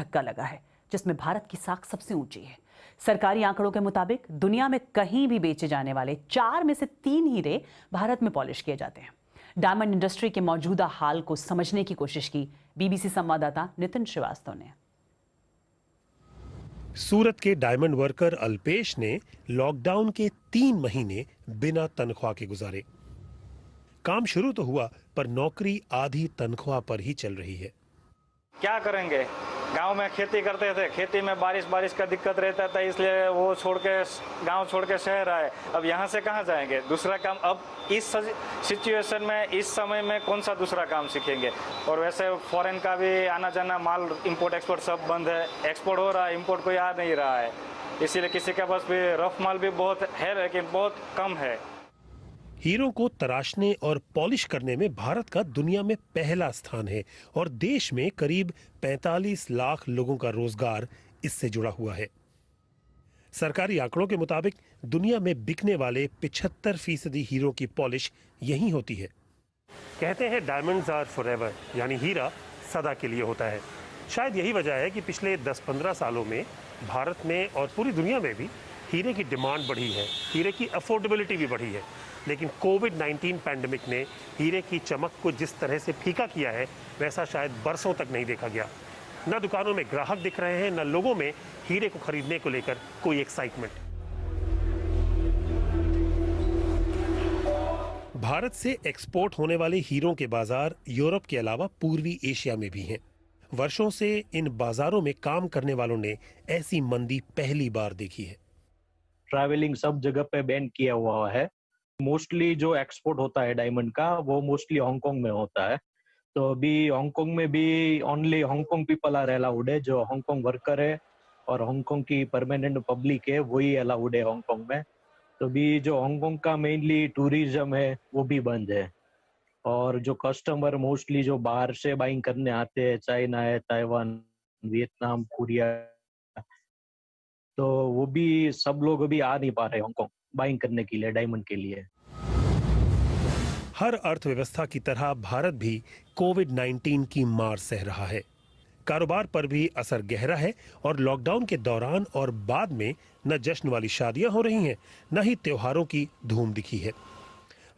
धक्का लगा है, जिसमें भारत की साख सबसे ऊंची है। सरकारी आंकड़ों के मुताबिक दुनिया में कहीं भी बेचे जाने वाले 4 में से 3 हीरे भारत में पॉलिश किए जाते हैं। डायमंड इंडस्ट्री के मौजूदा हाल को समझने की कोशिश की बीबीसी संवाददाता नितिन श्रीवास्तव ने। सूरत के डायमंड वर्कर अल्पेश ने लॉकडाउन के 3 महीने बिना तनख्वाह के गुजारे। काम शुरू तो हुआ, पर नौकरी आधी तनख्वाह पर ही चल रही है। क्या करेंगे, गांव में खेती करते थे, खेती में बारिश का दिक्कत रहता था, इसलिए वो गांव छोड़ के शहर आए। अब यहाँ से कहाँ जाएंगे, दूसरा काम अब इस सिचुएशन में, इस समय में कौन सा दूसरा काम सीखेंगे। और वैसे फॉरेन का भी आना जाना, माल इंपोर्ट एक्सपोर्ट सब बंद है। एक्सपोर्ट हो रहा है, इंपोर्ट कोई आ नहीं रहा है, इसीलिए किसी के पास भी रफ माल भी बहुत है लेकिन बहुत कम है। हीरों को तराशने और पॉलिश करने में भारत का दुनिया में पहला स्थान है और देश में करीब 45 लाख लोगों का रोजगार इससे जुड़ा हुआ है। सरकारी आंकड़ों के मुताबिक दुनिया में बिकने वाले 75% हीरों की पॉलिश यहीं होती है। कहते हैं डायमंड्स आर फॉरएवर, यानी हीरा सदा के लिए होता है। शायद यही वजह है कि पिछले 10-15 सालों में भारत में और पूरी दुनिया में भी हीरे की डिमांड बढ़ी है, हीरे की अफोर्डेबिलिटी भी बढ़ी है। लेकिन कोविड-19 पैंडेमिक ने हीरे की चमक को जिस तरह से फीका किया है, वैसा शायद बरसों तक नहीं देखा गया। न दुकानों में ग्राहक दिख रहे हैं, न लोगों में हीरे को खरीदने को लेकर कोई एक्साइटमेंट। भारत से एक्सपोर्ट होने वाले हीरों के बाजार यूरोप के अलावा पूर्वी एशिया में भी हैं। वर्षों से इन बाजारों में काम करने वालों ने ऐसी मंदी पहली बार देखी है। ट्रैवलिंग सब जगह पे बैन किया हुआ है। मोस्टली जो एक्सपोर्ट होता है डायमंड का, वो मोस्टली हांगकांग में होता है। तो अभी हांगकांग में भी only Hong Kong people are allowed है, जो हांगकांग वर्कर है और हांगकांग की परमानेंट पब्लिक है, वही अलाउड है हांगकांग में। तो अभी जो हांगकांग का मेनली टूरिज्म है वो भी बंद है। और जो कस्टमर मोस्टली जो बाहर से बाइंग करने आते हैं, चाइना है, ताइवान, वियतनाम, कोरिया, तो वो भी सब लोग अभी आ नहीं पा रहे हांगकांग बाइंग करने के लिए, डायमंड के लिए। हर अर्थव्यवस्था की तरह भारत भी कोविड-19 की मार सह रहा है। कारोबार पर भी असर गहरा है और लॉकडाउन के दौरान और बाद में न जश्न वाली शादियां हो रही हैं, न ही त्योहारों की धूम दिखी है।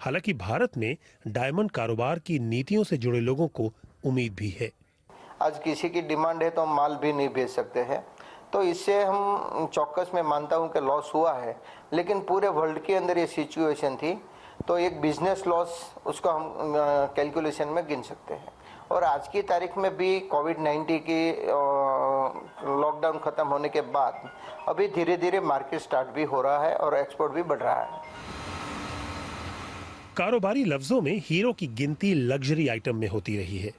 हालांकि भारत में डायमंड कारोबार की नीतियों से जुड़े लोगों को उम्मीद भी है। आज किसी की डिमांड है तो हम माल भी नहीं भेज सकते हैं, तो इससे हम चौकस में मानता हूं कि लॉस हुआ है। लेकिन पूरे वर्ल्ड के अंदर ये सिचुएशन थी, तो एक बिजनेस लॉस उसको हम कैलकुलेशन में गिन सकते हैं। और आज की तारीख में भी कोविड-19 की लॉकडाउन ख़त्म होने के बाद अभी धीरे धीरे मार्केट स्टार्ट भी हो रहा है और एक्सपोर्ट भी बढ़ रहा है। कारोबारी लफ्जों में हीरो की गिनती लग्जरी आइटम में होती रही है,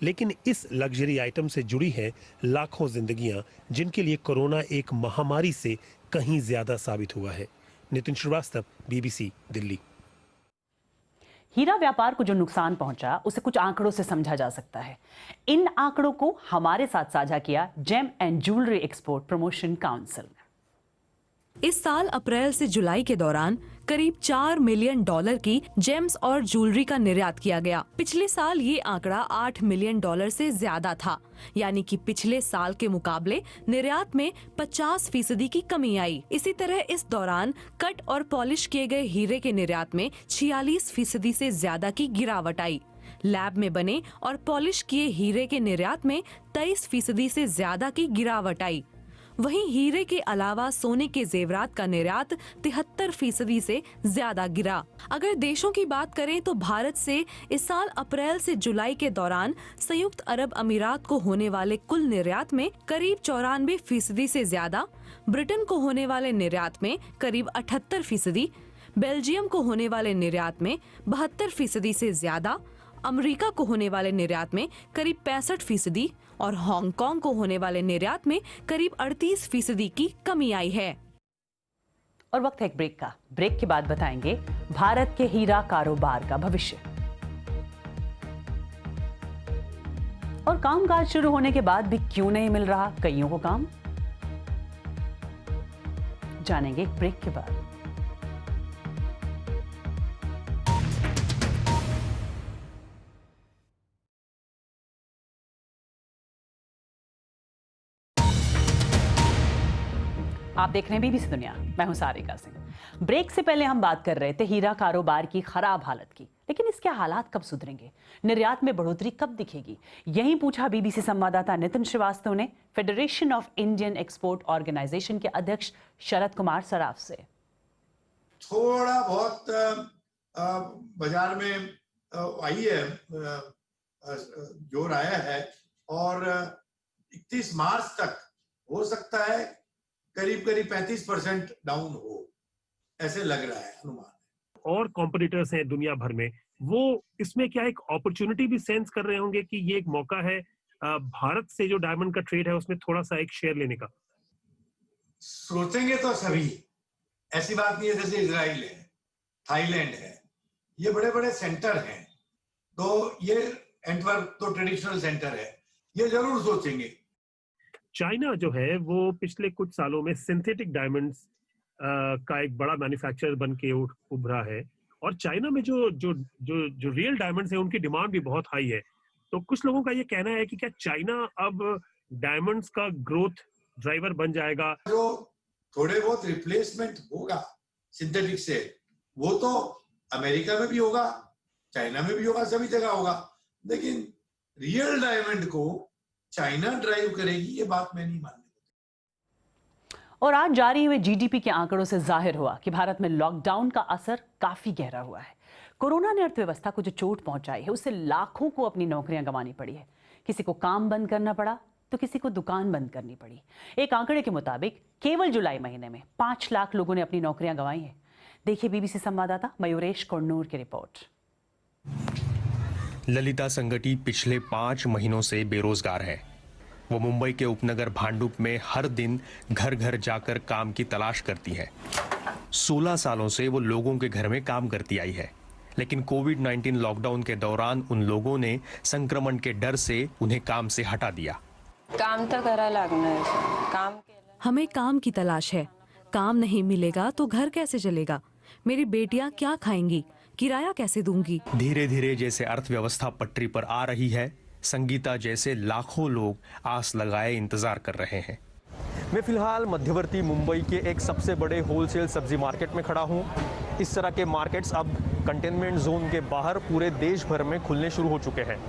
लेकिन इस लग्जरी आइटम से जुड़ी है लाखों जिंदगियां, जिनके लिए कोरोना एक महामारी से कहीं ज्यादा साबित हुआ है। नितिन श्रीवास्तव, बीबीसी, दिल्ली। हीरा व्यापार को जो नुकसान पहुंचा, उसे कुछ आंकड़ों से समझा जा सकता है। इन आंकड़ों को हमारे साथ साझा किया gem and jewellery export promotion council ने। इस साल अप्रैल से जुलाई के दौरान करीब $4 मिलियन की जेम्स और ज्वेलरी का निर्यात किया गया। पिछले साल ये आंकड़ा $8 मिलियन से ज्यादा था, यानी कि पिछले साल के मुकाबले निर्यात में 50% की कमी आई। इसी तरह इस दौरान कट और पॉलिश किए गए हीरे के निर्यात में 46% से ज्यादा की गिरावट आई। लैब में बने और पॉलिश किए हीरे के निर्यात में 23% से ज्यादा की गिरावट आई। वहीं हीरे के अलावा सोने के जेवरात का निर्यात 73% से ज्यादा गिरा। अगर देशों की बात करें तो भारत से इस साल अप्रैल से जुलाई के दौरान संयुक्त अरब अमीरात को होने वाले कुल निर्यात में करीब 94% से ज्यादा, ब्रिटेन को होने वाले निर्यात में करीब 78%, बेल्जियम को होने वाले निर्यात में 72% से ज्यादा, अमेरिका को होने वाले निर्यात में करीब 65% और हांगकांग को होने वाले निर्यात में करीब 38% की कमी आई है। और वक्त है एक ब्रेक का। ब्रेक के बाद बताएंगे भारत के हीरा कारोबार का भविष्य। और कामकाज शुरू होने के बाद भी क्यों नहीं मिल रहा कईयों को काम, जानेंगे ब्रेक के बाद। आप देख रहे हैं बीबीसी दुनिया, मैं हूं सारिका सिंह। ब्रेक से पहले हम बात कर रहे थे हीरा कारोबार की खराब हालत की, लेकिन इसके हालात कब सुधरेंगे? निर्यात में बढ़ोतरी कब दिखेगी? यही पूछा बीबीसी संवाददाता नितिन श्रीवास्तव ने federation of Indian export organisation के अध्यक्ष शरद कुमार सराफ से। थोड़ा बहुत बाजार में आई है, जोर आया है और 31 मार्च तक हो सकता है करीब 35% डाउन हो, ऐसे लग रहा है अनुमान। और कॉम्पिटिटर्स हैं दुनिया भर में, वो इसमें क्या एक अपॉर्चुनिटी भी सेंस कर रहे होंगे कि ये एक मौका है भारत से जो डायमंड का ट्रेड है उसमें थोड़ा सा एक शेयर लेने का? सोचेंगे तो सभी, ऐसी बात नहीं है। जैसे इजराइल है, थाईलैंड है, ये बड़े बड़े सेंटर हैं, तो ये एंटवर्प तो ट्रेडिशनल सेंटर है, ये जरूर सोचेंगे। चाइना जो है वो पिछले कुछ सालों में सिंथेटिक डायमंड्स का एक बड़ा मैन्युफैक्चरर बन के उभरा है, और चाइना में जो जो जो जो रियल डायमंड्स हैं उनकी डिमांड भी बहुत हाई है। तो कुछ लोगों का ये कहना है कि क्या चाइना अब डायमंड्स का ग्रोथ ड्राइवर बन जाएगा? जो थोड़े बहुत रिप्लेसमेंट होगा सिंथेटिक से, वो तो अमेरिका में भी होगा, चाइना में भी होगा, सभी जगह होगा, लेकिन रियल डायमंड को चाइना ड्राइव करेगी, ये बात मैं नहीं मानती। और आज जारी हुए जीडीपी के आंकड़ों से जाहिर हुआ कि भारत में लॉकडाउन का असर काफी गहरा हुआ है। कोरोना ने अर्थव्यवस्था को जो चोट पहुंचाई है, उससे लाखों को अपनी नौकरियां गंवानी पड़ी है। किसी को काम बंद करना पड़ा तो किसी को दुकान बंद करनी पड़ी। एक आंकड़े के मुताबिक केवल जुलाई महीने में 5 लाख लोगों ने अपनी नौकरियां गंवाई हैं। देखिए बीबीसी संवाददाता मयूरेश कोन्नूर की रिपोर्ट। ललिता संगटी पिछले 5 महीनों से बेरोजगार है। वो मुंबई के उपनगर भांडुप में हर दिन घर घर जाकर काम की तलाश करती है। 16 सालों से वो लोगों के घर में काम करती आई है, लेकिन कोविड-19 लॉकडाउन के दौरान उन लोगों ने संक्रमण के डर से उन्हें काम से हटा दिया। काम तो करा लागना है, काम हमें काम की तलाश है। काम नहीं मिलेगा तो घर कैसे चलेगा? मेरी बेटियां क्या खाएंगी? किराया कैसे दूंगी? धीरे धीरे जैसे अर्थव्यवस्था पटरी पर आ रही है, संगीता जैसे लाखों लोग आस लगाए इंतजार कर रहे हैं। मैं फिलहाल मध्यवर्ती मुंबई के एक सबसे बड़े होलसेल सब्जी मार्केट में खड़ा हूं। इस तरह के मार्केट्स अब कंटेनमेंट जोन के बाहर पूरे देश भर में खुलने शुरू हो चुके हैं।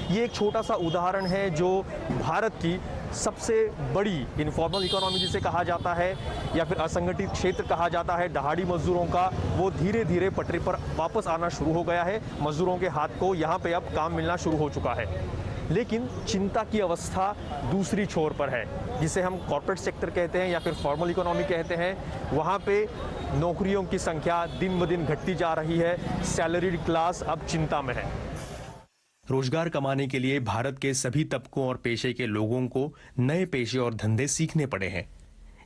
ये एक छोटा सा उदाहरण है जो भारत की सबसे बड़ी इनफॉर्मल इकोनॉमी जिसे कहा जाता है, या फिर असंगठित क्षेत्र कहा जाता है दहाड़ी मजदूरों का, वो धीरे धीरे पटरी पर वापस आना शुरू हो गया है। मजदूरों के हाथ को यहाँ पे अब काम मिलना शुरू हो चुका है। लेकिन चिंता की अवस्था दूसरी छोर पर है, जिसे हम कॉर्पोरेट सेक्टर कहते हैं या फिर फॉर्मल इकोनॉमी कहते हैं। वहाँ पे नौकरियों की संख्या दिन ब दिन घटती जा रही है। सैलरीड क्लास अब चिंता में है। रोजगार कमाने के लिए भारत के सभी तबकों और पेशे के लोगों को नए पेशे और धंधे सीखने पड़े हैं।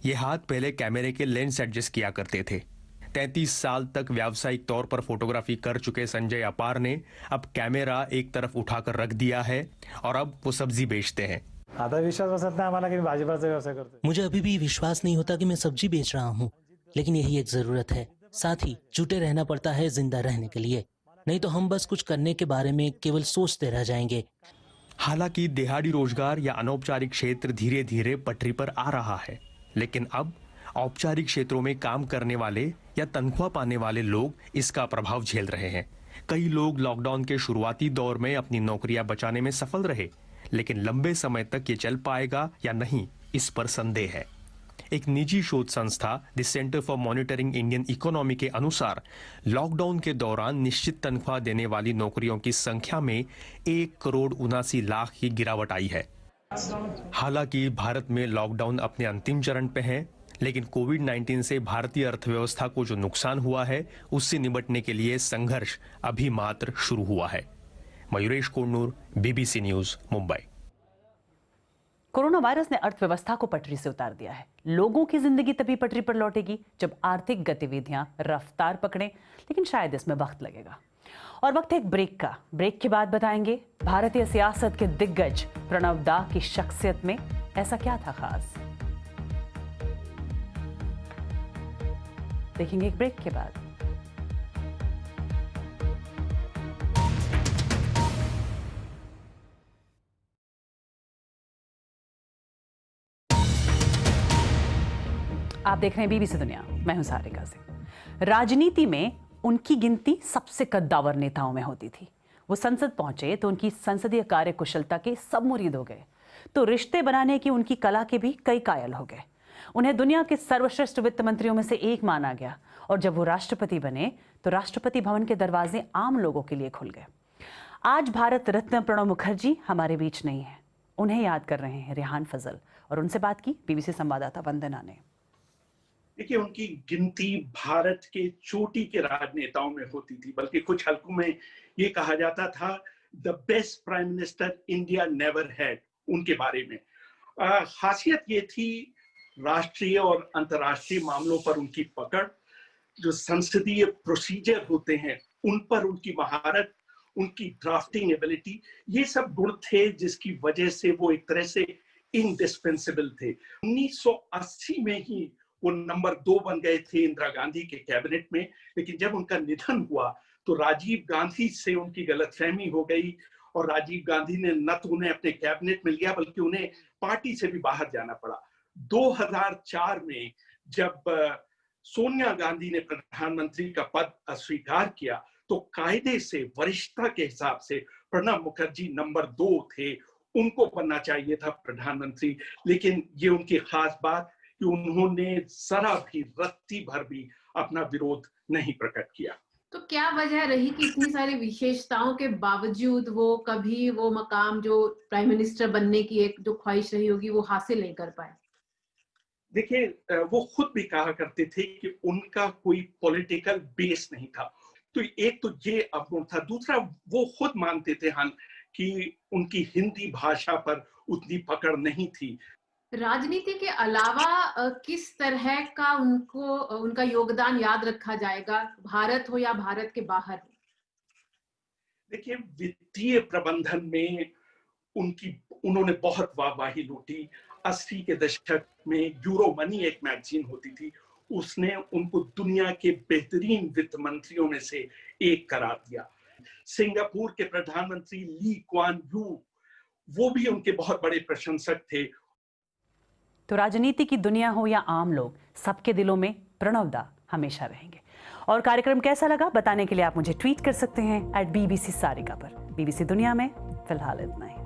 ये हाथ पहले कैमरे के लेंस एडजस्ट किया करते थे। 33 साल तक व्यावसायिक तौर पर फोटोग्राफी कर चुके संजय अपार ने अब कैमरा एक तरफ उठाकर रख दिया है और अब वो सब्जी बेचते हैं। आता विश्वास बसत नाही आम्हाला की भाजीपाल्याचा व्यवसाय करते। मुझे अभी भी विश्वास नहीं होता कि मैं सब्जी बेच रहा हूँ, लेकिन यही एक जरूरत है। साथ ही जुटे रहना पड़ता है जिंदा रहने के लिए, नहीं तो हम बस कुछ करने के बारे में केवल सोचते रह जाएंगे। हालांकि दिहाड़ी रोजगार या अनौपचारिक क्षेत्र धीरे धीरे पटरी पर आ रहा है, लेकिन अब औपचारिक क्षेत्रों में काम करने वाले या तनख्वाह पाने वाले लोग इसका प्रभाव झेल रहे हैं। कई लोग लॉकडाउन के शुरुआती दौर में अपनी नौकरियां बचाने में सफल रहे, लेकिन लंबे समय तक ये चल पाएगा या नहीं, इस पर संदेह है। एक निजी शोध संस्था the centre for monitoring Indian economy के अनुसार लॉकडाउन के दौरान निश्चित तनख्वाह देने वाली नौकरियों की संख्या में 1,79,00,000 की गिरावट आई है। हालांकि भारत में लॉकडाउन अपने अंतिम चरण पे है, लेकिन कोविड-19 से भारतीय अर्थव्यवस्था को जो नुकसान हुआ है उससे निपटने के लिए संघर्ष अभी मात्र शुरू हुआ है। Mayuresh Konnur, BBC news, Mumbai. Corona virus ने अर्थव्यवस्था को पटरी से उतार दिया है। लोगों की जिंदगी तभी पटरी पर लौटेगी जब आर्थिक गतिविधियां रफ्तार पकड़ें, लेकिन शायद इसमें वक्त लगेगा। और वक्त है एक ब्रेक का। ब्रेक के बाद बताएंगे भारतीय सियासत के दिग्गज प्रणव दा की शख्सियत में ऐसा क्या था खास। देखेंगे एक ब्रेक के बाद। आप देख रहे हैं बीबीसी दुनिया, मैं हूं सारिका सिंह। राजनीति में उनकी गिनती सबसे कद्दावर नेताओं में होती थी। वो संसद पहुंचे तो उनकी संसदीय कार्य कुशलता के सब मुरीद हो गए, तो रिश्ते बनाने की उनकी कला के भी कई कायल हो गए। उन्हें दुनिया के सर्वश्रेष्ठ वित्त मंत्रियों में से एक माना गया, और जब वो राष्ट्रपति बने तो राष्ट्रपति भवन के दरवाजे आम लोगों के लिए खुल गए। आज भारत रत्न प्रणब मुखर्जी हमारे बीच नहीं है। उन्हें याद कर रहे हैं रेहान फजल, और उनसे बात की बीबीसी संवाददाता वंदना ने। देखिए, उनकी गिनती भारत के चोटी के राजनेताओं में होती थी, बल्कि कुछ हलकों में ये कहा जाता था the best prime minister India never had उनके बारे में। खासियत ये थी राष्ट्रीय और अंतर्राष्ट्रीय मामलों पर उनकी पकड़, जो संसदीय प्रोसीजर होते हैं उन पर उनकी महारत, उनकी ड्राफ्टिंग एबिलिटी, ये सब गुण थे जिसकी वजह से वो एक तरह से इंडिस्पेंसिबल थे। 1980 में ही वो नंबर 2 बन गए थे इंदिरा गांधी के कैबिनेट में, लेकिन जब उनका निधन हुआ तो राजीव गांधी से उनकी गलतफहमी हो गई और राजीव गांधी ने न तो उन्हें अपने कैबिनेट में लिया बल्कि उन्हें पार्टी से भी बाहर जाना पड़ा। 2004 में जब सोनिया गांधी ने प्रधानमंत्री का पद अस्वीकार किया तो कायदे से वरिष्ठता के हिसाब से प्रणब मुखर्जी नंबर 2 थे, उनको बनना चाहिए था प्रधानमंत्री। लेकिन ये उनकी खास बात कि उन्होंने जरा भी रत्ती भर भी अपना विरोध नहीं प्रकट किया। तो क्या वजह रही कि इतनी सारी विशेषताओं के बावजूद वो कभी वो मकाम जो प्राइम मिनिस्टर बनने की एक जो ख्वाहिश रही होगी वो हासिल नहीं कर पाए? देखिए, वो खुद भी कहा करते थे कि उनका कोई पॉलिटिकल बेस नहीं था। तो एक तो ये अवगुण था। दूसरा, वो खुद मानते थे कि उनकी हिंदी भाषा पर उतनी पकड़ नहीं थी। राजनीति के अलावा किस तरह का उनका योगदान याद रखा जाएगा, भारत हो या भारत के बाहर हो? देखिए, वित्तीय प्रबंधन में उन्होंने बहुत वाहवाही लूटी। 80 के दशक में यूरो मनी एक मैगजीन होती थी, उसने उनको दुनिया के बेहतरीन वित्त मंत्रियों में से एक करार दिया। सिंगापुर के प्रधानमंत्री ली क्वान यू, वो भी उनके बहुत बड़े प्रशंसक थे। तो राजनीति की दुनिया हो या आम लोग, सबके दिलों में प्रणब दा हमेशा रहेंगे। और कार्यक्रम कैसा लगा बताने के लिए आप मुझे ट्वीट कर सकते हैं @BBC सारिका पर। बीबीसी दुनिया में फिलहाल इतना ही।